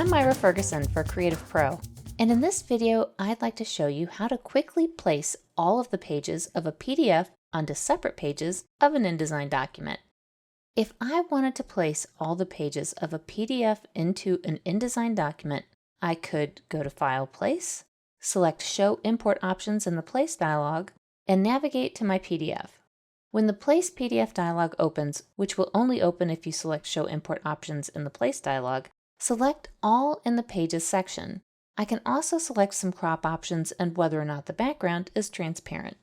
I'm Myra Ferguson for CreativePro, and in this video I'd like to show you how to quickly place all of the pages of a PDF onto separate pages of an InDesign document. If I wanted to place all the pages of a PDF into an InDesign document, I could go to File, Place, select Show Import Options in the Place dialog, and navigate to my PDF. When the Place PDF dialog opens, which will only open if you select Show Import Options in the Place dialog, select All in the Pages section. I can also select some crop options and whether or not the background is transparent.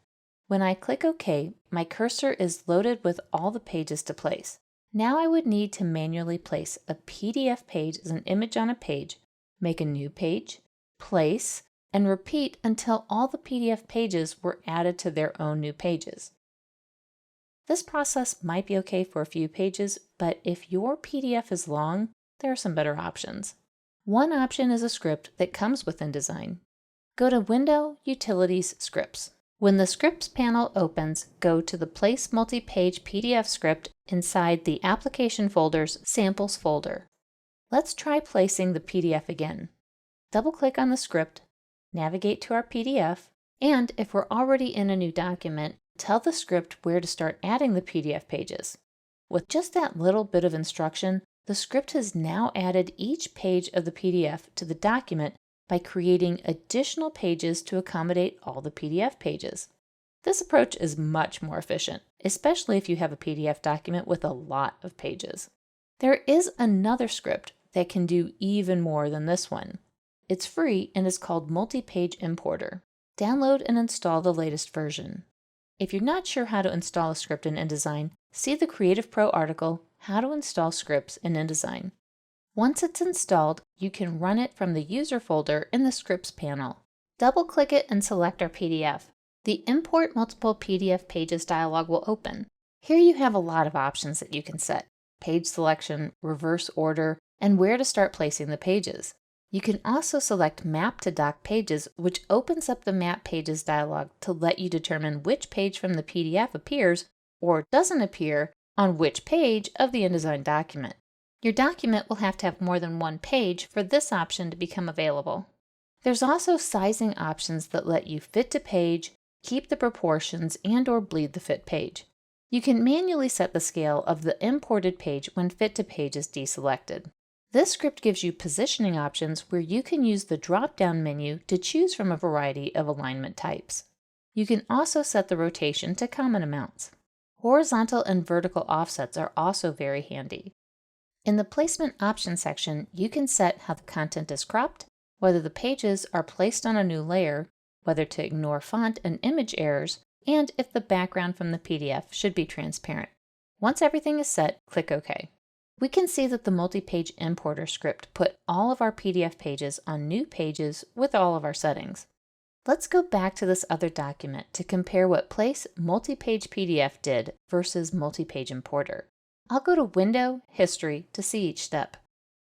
When I click OK, my cursor is loaded with all the pages to place. Now I would need to manually place a PDF page as an image on a page, make a new page, place, and repeat until all the PDF pages were added to their own new pages. This process might be okay for a few pages, but if your PDF is long, there are some better options. One option is a script that comes with InDesign. Go to Window, Utilities, Scripts. When the Scripts panel opens, go to the Place Multipage PDF script inside the Application folder's Samples folder. Let's try placing the PDF again. Double-click on the script, navigate to our PDF, and if we're already in a new document, tell the script where to start adding the PDF pages. With just that little bit of instruction, the script has now added each page of the PDF to the document by creating additional pages to accommodate all the PDF pages. This approach is much more efficient, especially if you have a PDF document with a lot of pages. There is another script that can do even more than this one. It's free and is called Multipage Importer. Download and install the latest version. If you're not sure how to install a script in InDesign, see the CreativePro article, How to Install Scripts in InDesign. Once it's installed, you can run it from the User folder in the Scripts panel. Double-click it and select our PDF. The Import Multiple PDF Pages dialog will open. Here you have a lot of options that you can set: page selection, reverse order, and where to start placing the pages. You can also select Map to Doc Pages, which opens up the Map Pages dialog to let you determine which page from the PDF appears or doesn't appear on which page of the InDesign document. Your document will have to have more than one page for this option to become available. There's also sizing options that let you fit to page, keep the proportions, and/or bleed the fit page. You can manually set the scale of the imported page when fit to page is deselected. This script gives you positioning options where you can use the drop-down menu to choose from a variety of alignment types. You can also set the rotation to common amounts. Horizontal and vertical offsets are also very handy. In the Placement Options section, you can set how the content is cropped, whether the pages are placed on a new layer, whether to ignore font and image errors, and if the background from the PDF should be transparent. Once everything is set, click OK. We can see that the Multipage Importer script put all of our PDF pages on new pages with all of our settings. Let's go back to this other document to compare what Place Multipage PDF did versus Multipage Importer. I'll go to Window, History to see each step.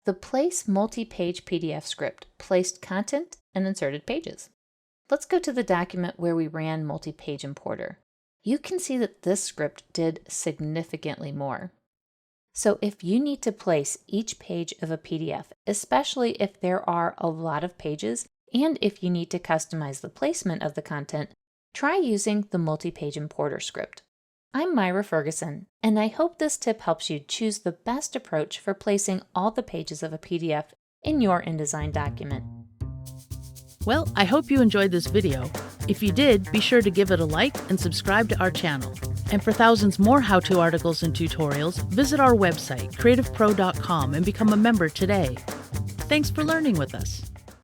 The Place Multipage PDF script placed content and inserted pages. Let's go to the document where we ran Multipage Importer. You can see that this script did significantly more. So if you need to place each page of a PDF, especially if there are a lot of pages, and if you need to customize the placement of the content, try using the Multipage Importer script. I'm Myra Ferguson, and I hope this tip helps you choose the best approach for placing all the pages of a PDF in your InDesign document. Well, I hope you enjoyed this video. If you did, be sure to give it a like and subscribe to our channel. And for thousands more how-to articles and tutorials, visit our website, creativepro.com, and become a member today. Thanks for learning with us.